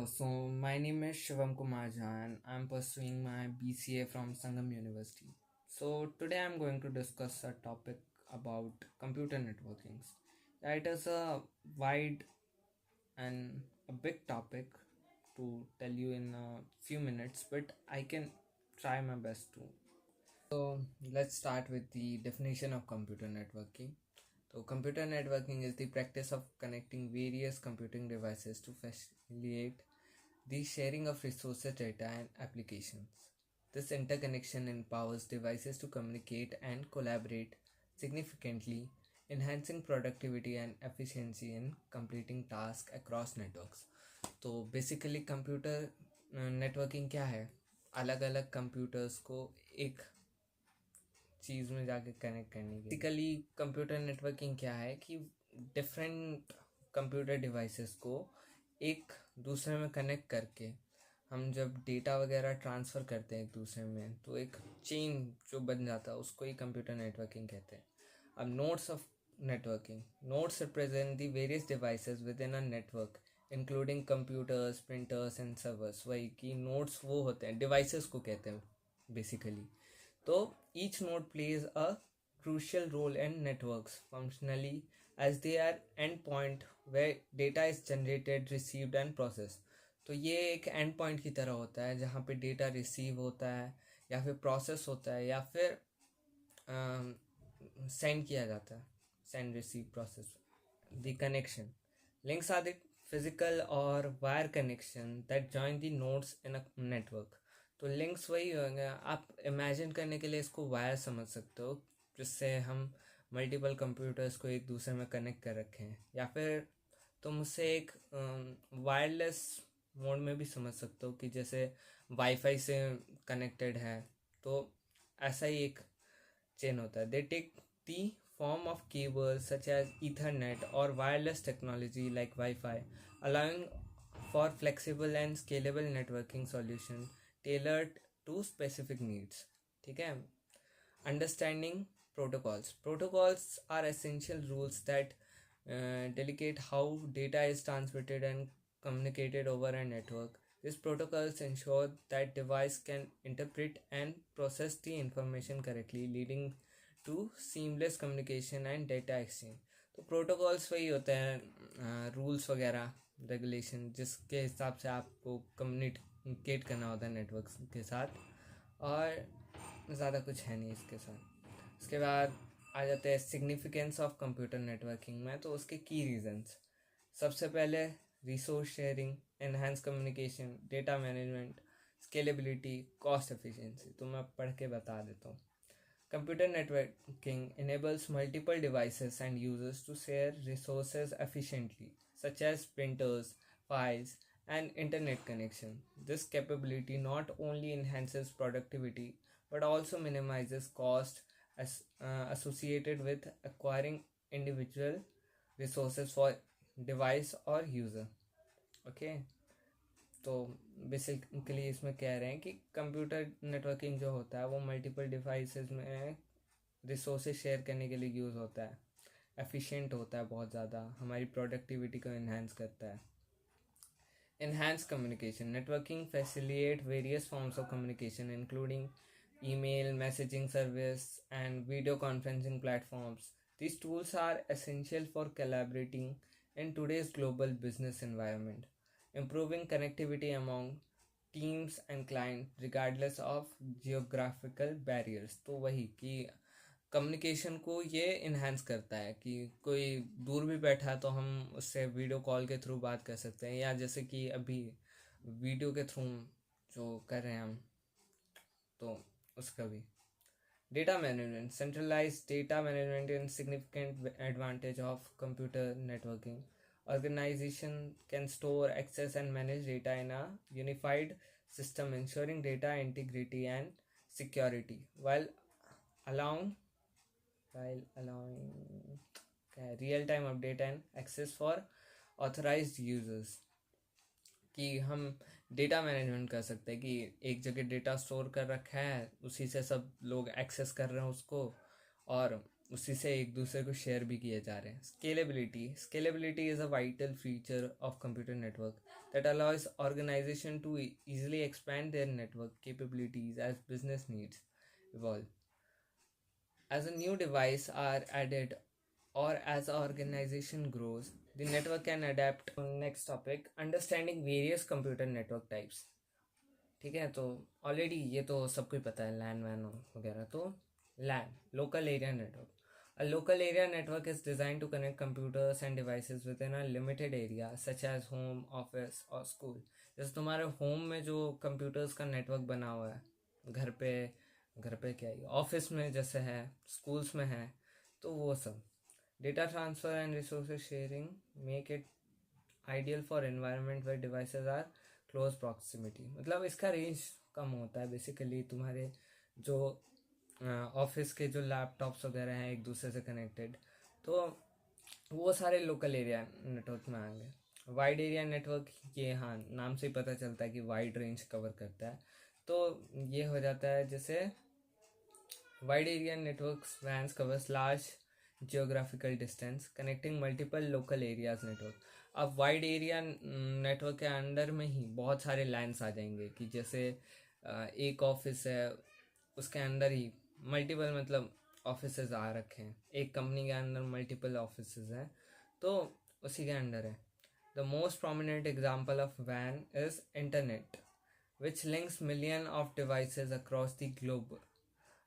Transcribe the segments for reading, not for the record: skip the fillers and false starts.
So my name is Shivam Kumar Jain. I'm pursuing my BCA from Sangam University. So today I'm going to discuss a topic about computer networkings. It is a wide and a big topic to tell you in a few minutes, but I can try my best to. So let's start with the definition of computer networking. So computer networking is the practice of connecting various computing devices to facilitate the sharing of resources, data, and applications. This interconnection empowers devices to communicate and collaborate significantly, enhancing productivity and efficiency in completing tasks across networks. तो basically computer networking क्या है? अलग अलग computers को एक चीज़ में जाके connect करने की बेसिकली कंप्यूटर नेटवर्किंग क्या है कि डिफरेंट कंप्यूटर डिवाइसेस को एक दूसरे में कनेक्ट करके हम जब डेटा वगैरह ट्रांसफ़र करते हैं एक दूसरे में तो एक चेन जो बन जाता है उसको ही कंप्यूटर नेटवर्किंग कहते हैं. अब nodes of networking. Nodes represent the various devices with in a network including computers, printers and servers. वही कि नोड्स वो होते हैं, डिवाइसेस को कहते हैं बेसिकली. तो each node plays a crucial role in networks functionally as they are endpoint where data is generated, received and processed. तो ये एक एंड पॉइंट की तरह होता है जहाँ पे डेटा रिसीव होता है या फिर प्रोसेस होता है या फिर सेंड किया जाता है. Send, receive, process. The connection links are the physical और wire connection that join the nodes in a network. तो लिंक्स वही होंगे. आप इमेजिन करने के लिए इसको वायर समझ सकते हो जिससे हम मल्टीपल कंप्यूटर्स को एक दूसरे में कनेक्ट कर रखे हैं, या फिर तुम उससे एक वायरलेस मोड में भी समझ सकते हो कि जैसे वाईफाई से कनेक्टेड है तो ऐसा ही एक चेन होता है. They take the form of cables such as Ethernet or wireless technology like Wi-Fi, allowing for flexible and scalable networking solution tailored to specific needs. ठीक है. Understanding protocols. Protocols are essential rules that delegate how data is transmitted and communicated over a network. These protocols ensure that device can interpret and process the information correctly, leading to seamless communication and data exchange. तो protocols वही होते हैं, rules वगैरह, regulation, जिसके हिसाब से आपको communicate करना होता है नेटवर्क के साथ, और ज़्यादा कुछ है नहीं इसके साथ. उसके बाद आ जाते हैं सिग्निफिकेंस ऑफ कंप्यूटर नेटवर्किंग में. तो उसके की रीजंस. सबसे पहले resource sharing, enhance communication, data management, scalability, cost efficiency. तो मैं पढ़ के बता देता हूँ. Computer networking enables multiple devices and users to share resources efficiently, such as printers, files, and internet connection. This capability not only enhances productivity but also minimizes cost associated with acquiring individual resources for device or user. Okay. तो basically इसमें कह रहे हैं कि computer networking जो होता है वो मल्टीपल डिवाइसेस में रिसोर्सेज शेयर करने के लिए यूज़ होता है. एफिशिएंट होता है बहुत ज़्यादा, हमारी प्रोडक्टिविटी को इन्हांस करता है. Enhance communication. Networking facilitate various forms of communication including email, messaging service, and video conferencing platforms. These tools are essential for collaborating in today's global business environment, improving connectivity among teams and clients regardless of geographical barriers. तो वही कि communication को ये enhance करता है कि कोई दूर भी बैठा है तो हम उससे वीडियो कॉल के थ्रू बात कर सकते हैं, या जैसे कि अभी वीडियो के थ्रू जो कर रहे हैं हम, तो उसका भी. Data management. Centralized data management is a significant advantage of computer networking. Organization can store, access, and manage data in a unified system, ensuring data integrity and security while allowing real-time update and access for authorized users. कि हम data management कर सकते हैं कि एक जगह data store कर रखा है, उसी से सब लोग एक्सेस कर रहे हैं उसको, और उसी से एक दूसरे को शेयर भी किए जा रहे हैं. Scalability is a vital feature of computer network that allows organization to easily expand their network capabilities as business needs evolve. As a new device are added or as an organization grows, the network can adapt. Next topic, understanding various computer network types. ठीक है, तो already ये तो सबको ही पता है, लैन वैन वगैरह. तो LAN, local area network. A local area network is designed to connect computers and devices within a limited area such as home, office or school. जैसे तुम्हारे होम में जो कंप्यूटर्स का नेटवर्क बना हुआ है, घर पे क्या ही, ऑफिस में जैसे है, स्कूल्स में है, तो वो सब. Data transfer and resources sharing make it ideal for environment where devices are close proximity. मतलब इसका रेंज कम होता है. बेसिकली तुम्हारे जो ऑफिस के जो लैपटॉप्स वगैरह हैं एक दूसरे से कनेक्टेड, तो वो सारे लोकल एरिया नेटवर्क में आएंगे. वाइड एरिया नेटवर्क, ये हाँ नाम से ही पता चलता है कि वाइड रेंज कवर करता है. तो ये हो जाता है जैसे wide area network vans covers large geographical distance connecting multiple local areas network. अब वाइड एरिया नेटवर्क के अंडर में ही बहुत सारे लाइन्स आ जाएंगे कि जैसे एक ऑफिस है, उसके अंदर ही मल्टीपल मतलब ऑफिसेज आ रखे हैं. एक कंपनी के अंदर मल्टीपल ऑफिसेज हैं, तो उसी के अंडर है. The most prominent example of वैन is internet which links million of devices across the globe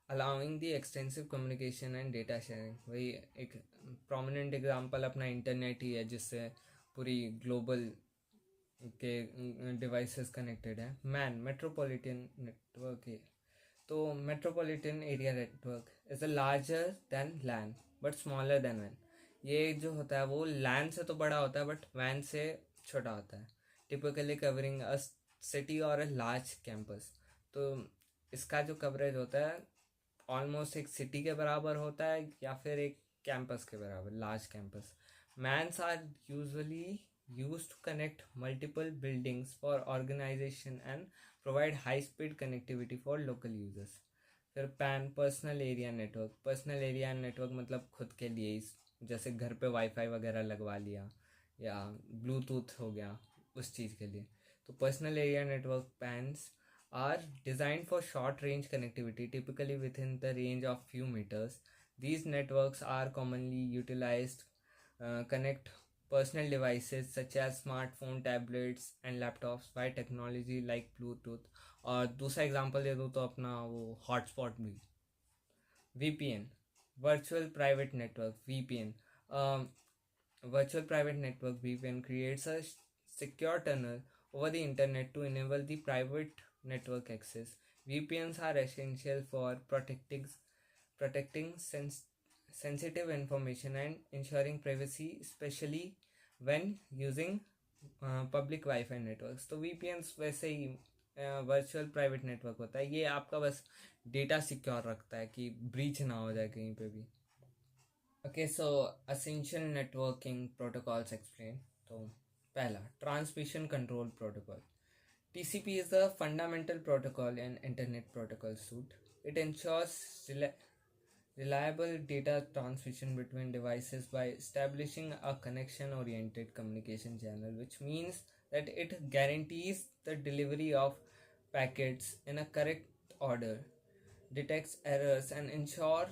allowing the extensive communication and data sharing. वही एक प्रोमिनेंट एग्जाम्पल अपना इंटरनेट ही है, जिससे पूरी ग्लोबल के डिवाइसेस कनेक्टेड है. मैन, मेट्रोपॉलिटन नेटवर्क है. तो metropolitan area network is a larger than LAN but smaller than वैन. ये जो होता है वो लैन से तो बड़ा होता है बट वैन से छोटा होता है. टिपिकली कवरिंग अ सिटी और अ लार्ज कैंपस. तो इसका जो कवरेज होता है ऑलमोस्ट एक सिटी के बराबर होता है या फिर एक कैंपस के बराबर, large campus. MANs are usually used to connect multiple buildings for organization and provide high speed connectivity for local users. फिर pan, personal area network. Personal area network मतलब खुद के लिए ही, जैसे घर पे वाईफाई वगैरह लगवा लिया या ब्लूटूथ हो गया उस चीज़ के लिए. तो personal area network pans are designed for short range connectivity, typically within the range of few meters. These networks are commonly utilized connect personal devices such as smartphone, tablets and laptops by technology like Bluetooth. और दूसरा example दे दूँ तो अपना वो hotspot भी. VPN, virtual private network, VPN. Virtual private network, VPN, creates a secure tunnel over the internet to enable the private network access. VPNs are essential for protecting sensitive information and ensuring privacy, especially when using public Wi-Fi networks. तो VPNs वैसे ही virtual private network होता है. ये आपका बस data secure रखता है कि ब्रीच ना हो जाए कहीं पे भी. ओके, सो असेंशियल नेटवर्किंग प्रोटोकॉल्स एक्सप्लेन. तो पहला, transmission control protocol. TCP is the fundamental protocol in Internet Protocol Suite. It ensures reliable data transmission between devices by establishing a connection-oriented communication channel, which means that it guarantees the delivery of packets in a correct order, detects errors, and ensure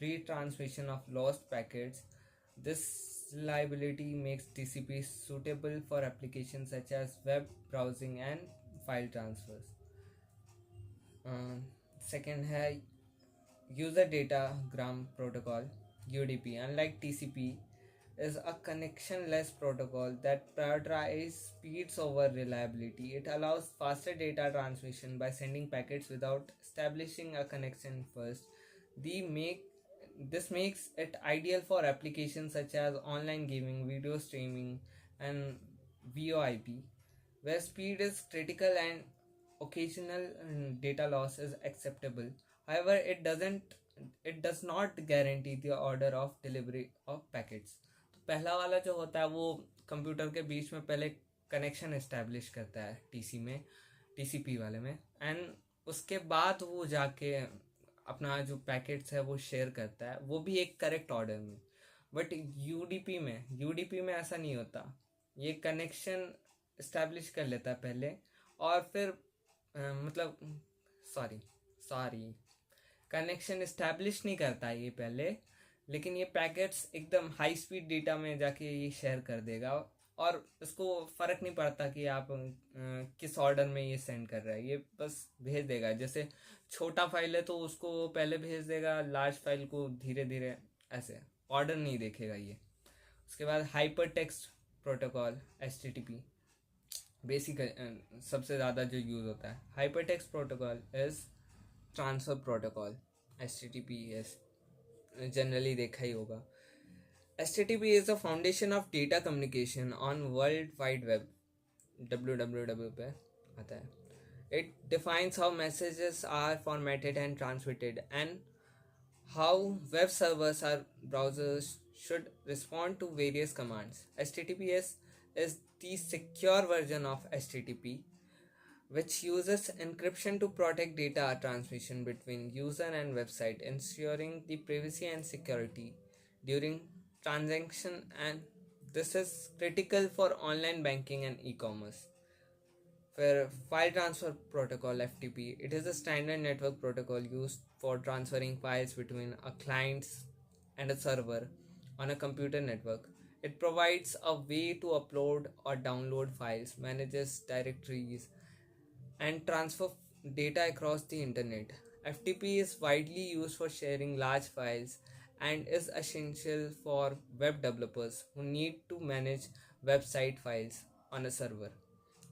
retransmission of lost packets. This reliability makes TCP suitable for applications such as web browsing and file transfers. Second है user datagram protocol, UDP. Unlike TCP, is a connectionless protocol that prioritizes speeds over reliability. It allows faster data transmission by sending packets without establishing a connection first. This makes it ideal for applications such as online gaming, video streaming, and VoIP, where speed is critical and occasional data loss is acceptable. However, it does not guarantee the order of delivery of packets. तो पहला वाला जो होता है वो computer के बीच में पहले कनेक्शन इस्टेब्लिश करता है TCP वाले में, एंड उसके बाद वो जाके अपना जो पैकेट्स है वो शेयर करता है, वो भी एक करेक्ट ऑर्डर में। बट यूडीपी में ऐसा नहीं होता। ये कनेक्शन इस्टेब्लिश कर लेता है पहले, और फिर मतलब सॉरी सॉरी कनेक्शन इस्टेब्लिश नहीं करता है ये पहले, लेकिन ये पैकेट्स एकदम हाई स्पीड डेटा में जाके ये शेयर कर देगा, और इसको फ़र्क नहीं पड़ता कि आप किस ऑर्डर में ये सेंड कर रहा है, ये बस भेज देगा। जैसे छोटा फाइल है तो उसको पहले भेज देगा, लार्ज फाइल को धीरे धीरे, ऐसे ऑर्डर नहीं देखेगा ये। उसके बाद hyper text protocol HTTP, basic सबसे ज़्यादा जो यूज़ होता है। Hyper text protocol is transfer protocol, HTTPS generally देखा ही होगा। HTTP is the foundation of data communication on World Wide Web, WWW पे आता है। It defines how messages are formatted and transmitted, and how web servers or browsers should respond to various commands. HTTPS is the secure version of HTTP, which uses encryption to protect data transmission between user and website, ensuring the privacy and security during transaction, and this is critical for online banking and e-commerce. For file transfer protocol FTP, it is a standard network protocol used for transferring files between a client and a server on a computer network. It provides a way to upload or download files, manages directories, and transfer data across the internet. FTP is widely used for sharing large files and is essential for web developers who need to manage website files on a server.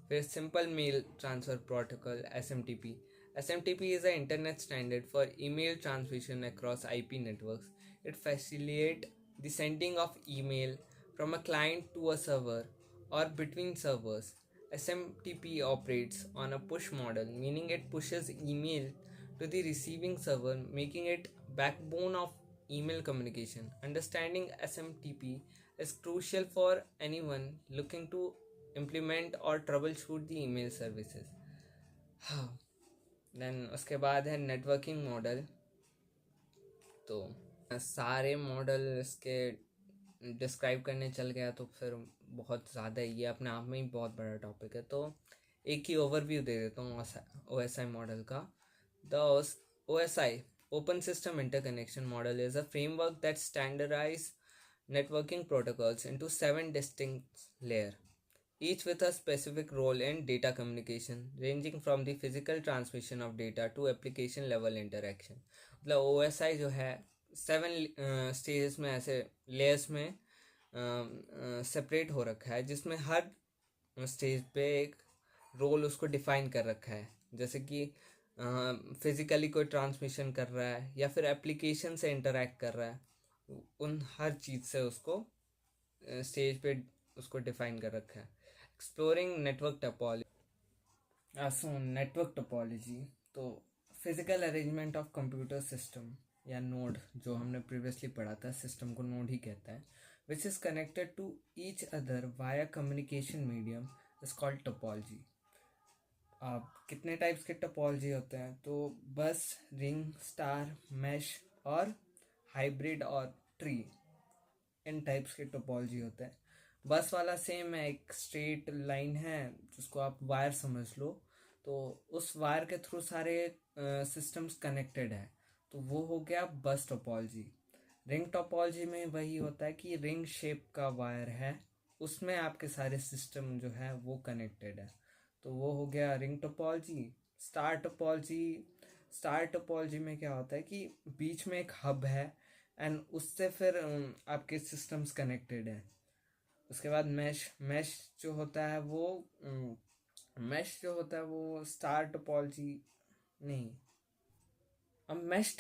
फिर Simple Mail Transfer Protocol SMTP. SMTP is an internet standard for email transmission across IP networks. It facilitates the sending of email from a client to a server or between servers. SMTP operates on a push model, meaning it pushes email to the receiving server, making it backbone of email communication. Understanding SMTP is crucial for anyone looking to implement or troubleshoot the email services. Then उसके बाद है networking model. तो सारे model इसके describe करने चल गया तो फिर बहुत ज़्यादा ये अपने आप में ही बहुत बड़ा टॉपिक है, तो एक ही ओवरव्यू दे देता हूँ OSI मॉडल का। The OSI open system interconnection model is a framework that standardize networking protocols into 7 distinct layers, each with a specific role in data communication, ranging from the physical transmission of data to application level interaction. मतलब OSI जो है 7 stages में, ऐसे layers में separate हो रखा है, जिसमें हर स्टेज पे एक रोल उसको डिफाइन कर रखा है। जैसे कि फिज़िकली कोई ट्रांसमिशन कर रहा है या फिर एप्लीकेशन से इंटरेक्ट कर रहा है, उन हर चीज़ से उसको स्टेज पे उसको डिफाइन कर रखा है। Exploring network topology. So network topology तो physical arrangement of computer system या नोड, जो हमने प्रीवियसली पढ़ा था, सिस्टम को नोड ही कहता है, which is connected to each other via communication medium is called topology. अब कितने टाइप्स के टोपोलॉजी होते हैं? तो बस, रिंग, स्टार, मैश और हाइब्रिड और ट्री, इन टाइप्स के टोपोलॉजी होते हैं। बस वाला सेम है, एक स्ट्रेट लाइन है जिसको आप वायर समझ लो, तो उस वायर के थ्रू सारे सिस्टम्स कनेक्टेड है, तो वो हो गया बस टोपोलॉजी। रिंग टोपोलॉजी में वही होता है कि रिंग शेप का वायर है, उसमें आपके सारे सिस्टम जो है वो कनेक्टेड है, तो वो हो गया रिंग टोपोलॉजी। स्टार टोपोलॉजी में क्या होता है कि बीच में एक हब है एंड उससे फिर आपके सिस्टम्स कनेक्टेड है। उसके बाद मैश जो होता है वो स्टार टोपोलॉजी नहीं। अब मैश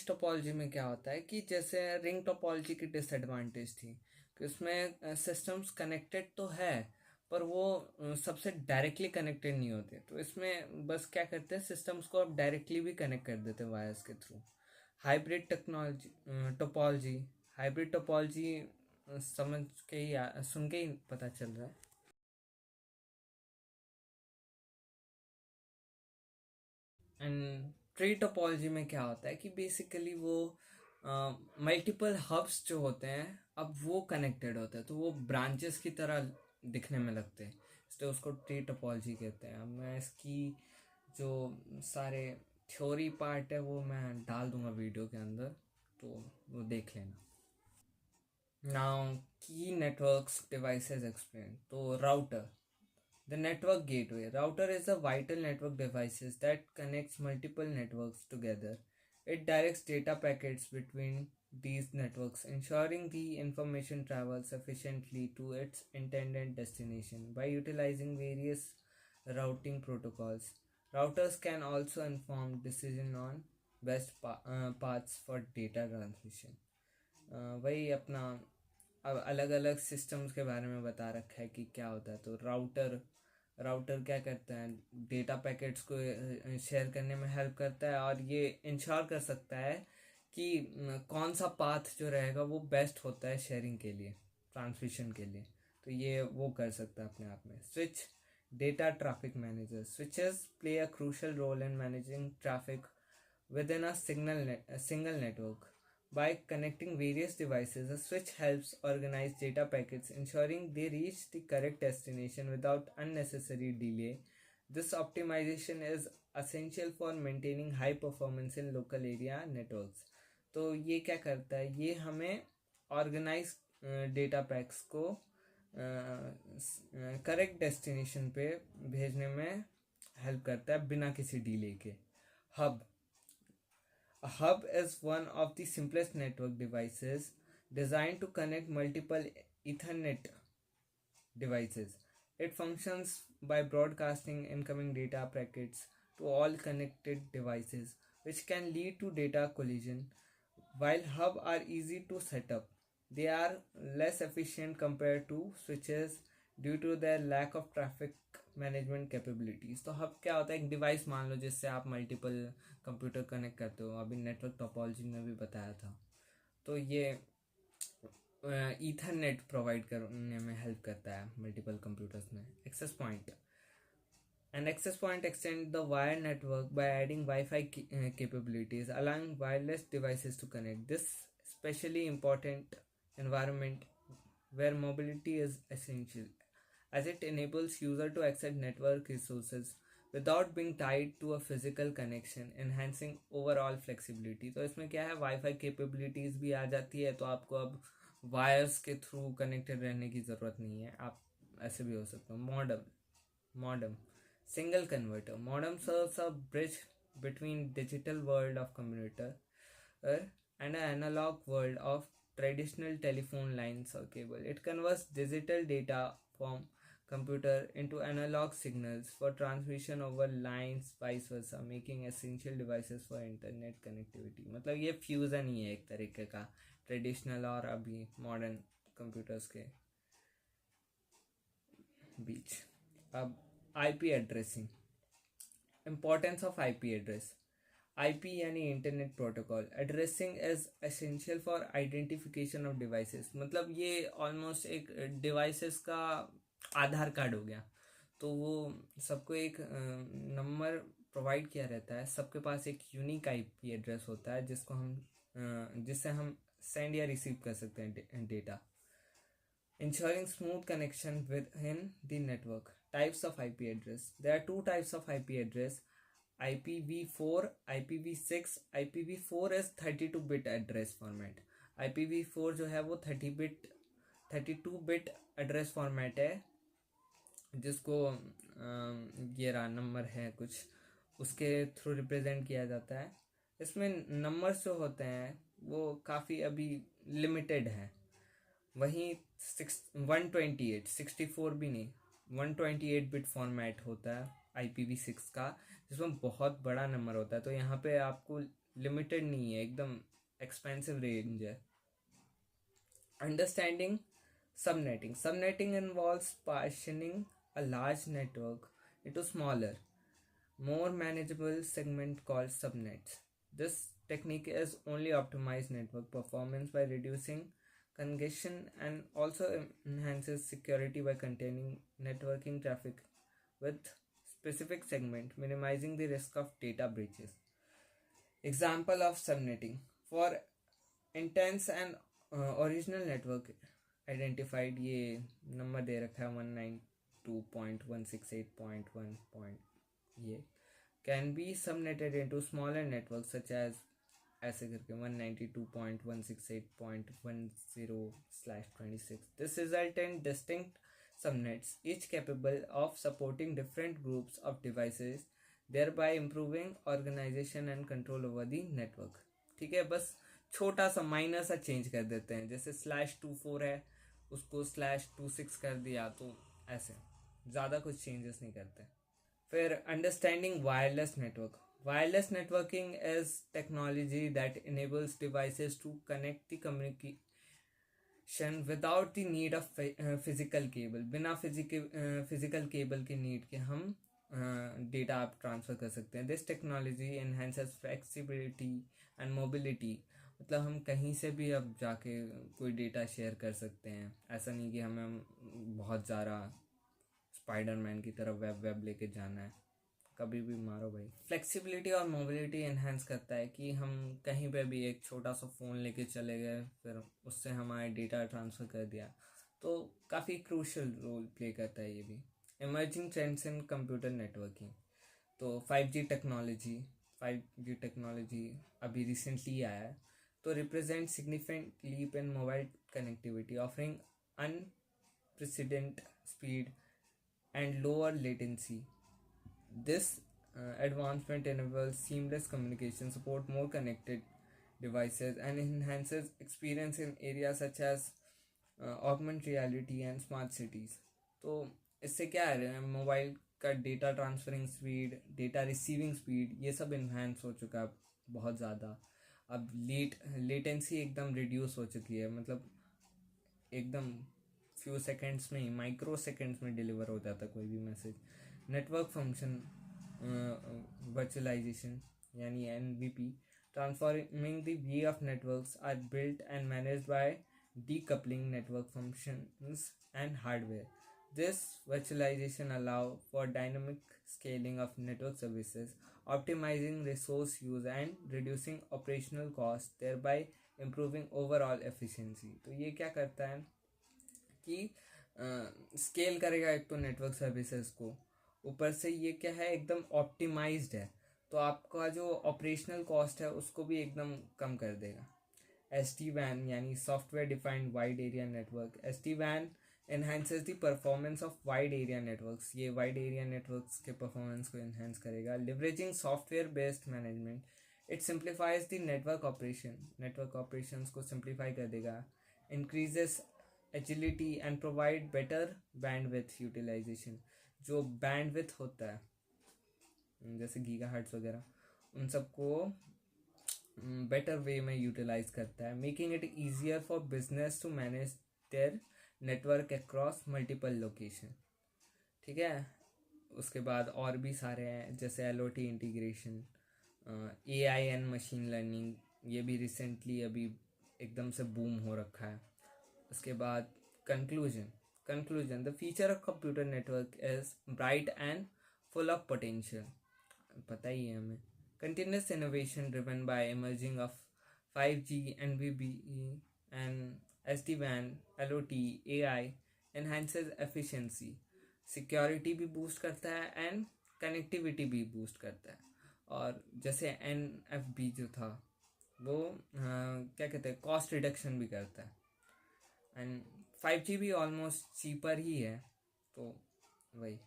टोपोलॉजी में क्या होता है कि जैसे रिंग टोपोलॉजी की डिसएडवांटेज थी कि उसमें सिस्टम्स कनेक्टेड तो है पर वो सबसे डायरेक्टली कनेक्टेड नहीं होते, तो इसमें बस क्या करते हैं, सिस्टम्स को आप डायरेक्टली भी कनेक्ट कर देते हैं वायर्स के थ्रू। हाइब्रिड टोपोलॉजी समझ के ही सुन के ही पता चल रहा है। एंड ट्री टोपोलॉजी में क्या होता है कि बेसिकली वो मल्टीपल हब्स जो होते हैं अब वो कनेक्टेड होते हैं, तो वो ब्रांचेस की तरह दिखने में लगते हैं, इसलिए उसको ट्री टोपोलॉजी कहते हैं। अब मैं इसकी जो सारे थ्योरी पार्ट है वो मैं डाल दूंगा वीडियो के अंदर, तो वो देख लेना। नाउ की नेटवर्क्स डिवाइसेस एक्सप्लेन। तो router, the network gateway. Router is a vital network devices that connects multiple networks together. It directs data packets between these networks, ensuring the information travels efficiently to its intended destination by utilizing various routing protocols. Routers can also inform decision on paths for data transmission. वही अपना अब अलग अलग systems के बारे में बता रखा है कि क्या होता है। तो राउटर राउटर क्या करता है, डेटा पैकेट्स को शेयर करने में हेल्प करता है, और ये इंश्योर कर सकता है कि कौन सा पाथ जो रहेगा वो बेस्ट होता है शेयरिंग के लिए, ट्रांसमिशन के लिए। तो ये वो कर सकता है अपने आप में। Switch, data traffic manager. Switches play a crucial role in managing traffic within a single network. By connecting various devices, a switch helps organize data packets, ensuring they reach the correct destination without unnecessary delay. This optimization is essential for maintaining high performance in local area networks. तो ये क्या करता है, ये हमें organise data PACS को correct destination पे भेजने में हेल्प करता है बिना किसी डिले के। Hub, a hub is one of the simplest network devices designed to connect multiple Ethernet devices. It functions by broadcasting incoming data packets to all connected devices, which can lead to data collision. While hubs are easy to set up, they are less efficient compared to switches due to their lack of traffic management capabilities. तो hub क्या होता है, एक device मान लो जिससे आप multiple computer connect करते हो, अभी नेटवर्क टोपोलॉजी में भी बताया था। तो ये ईथरनेट प्रोवाइड करने में हेल्प करता है मल्टीपल कंप्यूटर्स में। Access point, an access point extends the wire network by adding Wi-Fi capabilities, allowing wireless devices to connect. This especially important environment where mobility is essential, as it enables user to access network resources without being tied to a physical connection, enhancing overall flexibility. तो इसमें क्या है, wifi capabilities भी आ जाती है, तो आपको अब वायर्स के थ्रू कनेक्टेड रहने की ज़रूरत नहीं है, आप ऐसे भी हो सकते हो। Modem, single converter. Modem serves a bridge between digital world of computer and an analog world of traditional telephone lines or cable. It converts digital data from computer into analog signals for transmission over lines, vice versa, making essential devices for internet connectivity. मतलब ये fusion ही है एक तरीके का traditional और अभी modern computers के बीच। अब IP addressing, importance of IP address. IP यानी internet protocol addressing is essential for identification of devices. मतलब ये ऑलमोस्ट एक डिवाइसेस का आधार कार्ड हो गया। तो वो सबको एक नंबर प्रोवाइड किया रहता है, सबके पास एक यूनिक आईपी एड्रेस होता है जिससे हम सेंड या रिसीव कर सकते हैं data. Ensuring smooth connection within the network. Types of IP address. There are two types of IP address: IPv4, IPv6. IPv4 is 32-bit address format. IPv4 जो है वो 32-bit एड्रेस फॉर्मेट है, जिसको ये रहा नंबर है कुछ, उसके थ्रू रिप्रेजेंट किया जाता है। इसमें नंबर्स जो होते हैं वो काफ़ी अभी लिमिटेड हैं। वहीं 128 64 भी नहीं, 128 बिट फॉर्मेट होता है IPv6 का, जिसमें बहुत बड़ा नंबर होता है। तो यहाँ पे आपको लिमिटेड नहीं है, एकदम एक्सपेंसिव रेंज है। Understanding subnetting. Subnetting involves partitioning a large network into smaller, more manageable segments called subnets. This technique is only optimized network performance by reducing congestion and also enhances security by containing networking traffic with specific segment, minimizing the risk of data breaches. Example of subnetting. For intense and original network identified, ये number दे रखा है 192.168.1. ये can be subnetted into smaller networks such as ऐसे करके 192.168.10/26. This result in distinct subnets, each capable of supporting different groups of devices, thereby improving organization and control over the network. ठीक है, बस छोटा सा माइनर सा चेंज कर देते हैं, जैसे /24 है उसको /26 कर दिया, तो ऐसे ज़्यादा कुछ चेंजेस नहीं करते. फिर understanding wireless network. Wireless networking is technology that enables devices to connect the communication without the need of physical cable. बिना physical cable के need के हम data आप transfer कर सकते हैं. This technology enhances flexibility and mobility. मतलब हम कहीं से भी अब जाके कोई डेटा शेयर कर सकते हैं. ऐसा नहीं कि हमें बहुत ज़्यादा स्पाइडरमैन की तरह वेब लेके जाना है, कभी भी मारो भाई. फ्लेक्सिबिलिटी और मोबिलिटी एनहांस करता है कि हम कहीं पे भी एक छोटा सा फ़ोन लेके चले गए, फिर उससे हमारे डेटा ट्रांसफ़र कर दिया, तो काफ़ी क्रूशल रोल प्ले करता है ये भी. Emerging trends in computer networking. तो 5G टेक्नोलॉजी अभी रिसेंटली आया है, तो represent significant leap in mobile connectivity, offering unprecedented speed and lower latency. This advancement enables seamless communication, support more connected devices, and enhances experience in areas such as augmented reality and smart cities. तो इससे क्या है, mobile का data transferring speed, data receiving speed, ये सब enhance हो चुका है बहुत ज़्यादा. अब लेटेंसी एकदम रिड्यूस हो चुकी है, मतलब एकदम फ्यू सेकेंड्स में ही, माइक्रो सेकेंड्स में डिलीवर हो जाता कोई भी मैसेज. नेटवर्क फंक्शन वर्चुअलाइजेशन यानी NVP, transforming the way of networks are built and managed by decoupling network functions and hardware. This virtualization allows for dynamic scaling of network services, optimizing resource use and reducing operational costs, thereby improving overall efficiency. तो ये क्या करता है कि scale करेगा एक तो network services को, ऊपर से ये क्या है एकदम ऑप्टिमाइज्ड है, तो आपका जो ऑपरेशनल कॉस्ट है उसको भी एकदम कम कर देगा. SD-WAN यानी software defined wide area network. SD-WAN enhances the performance of wide area networks. ये वाइड एरिया नेटवर्क्स के परफॉर्मेंस को enhance करेगा. Leveraging software based management, it simplifies the network operation. Network operations को सिंप्लीफाई कर देगा. Increases agility and provide better bandwidth utilization. जो bandwidth होता है जैसे गीगाहर्ट्ज़ वगैरह, उन सबको बेटर वे में यूटिलाइज करता है. Making it easier for business to manage their network across multiple location. ठीक है, उसके बाद और भी सारे हैं जैसे LOT integration, AI and machine learning, ये भी रिसेंटली अभी एकदम से बूम हो रखा है. उसके बाद conclusion, the future of computer network is bright and full of potential. पता ही है हमें. Continuous innovation driven by emerging of 5G, NVMe and SD-WAN, LOT, AI enhances efficiency, security भी boost करता है and connectivity भी boost करता है. और जैसे NFB जो था वो क्या कहते हैं, कॉस्ट रिडक्शन भी करता है. एंड 5G भी ऑलमोस्ट चीपर ही है, तो वही.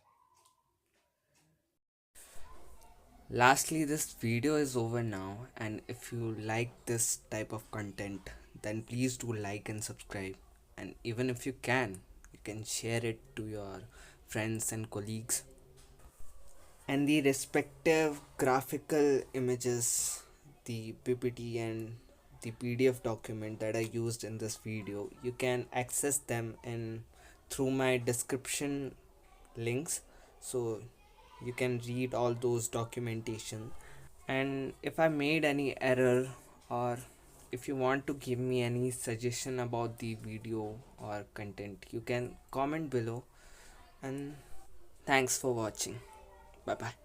Lastly, this video is over now, and if you like this type of content, then please do like and subscribe. And even if you can share it to your friends and colleagues. And the respective graphical images, the PPT and the PDF document that I used in this video, you can access them in through my description links, so you can read all those documentation. And if I made any error, or if you want to give me any suggestion about the video or content, you can comment below. And thanks for watching. Bye bye.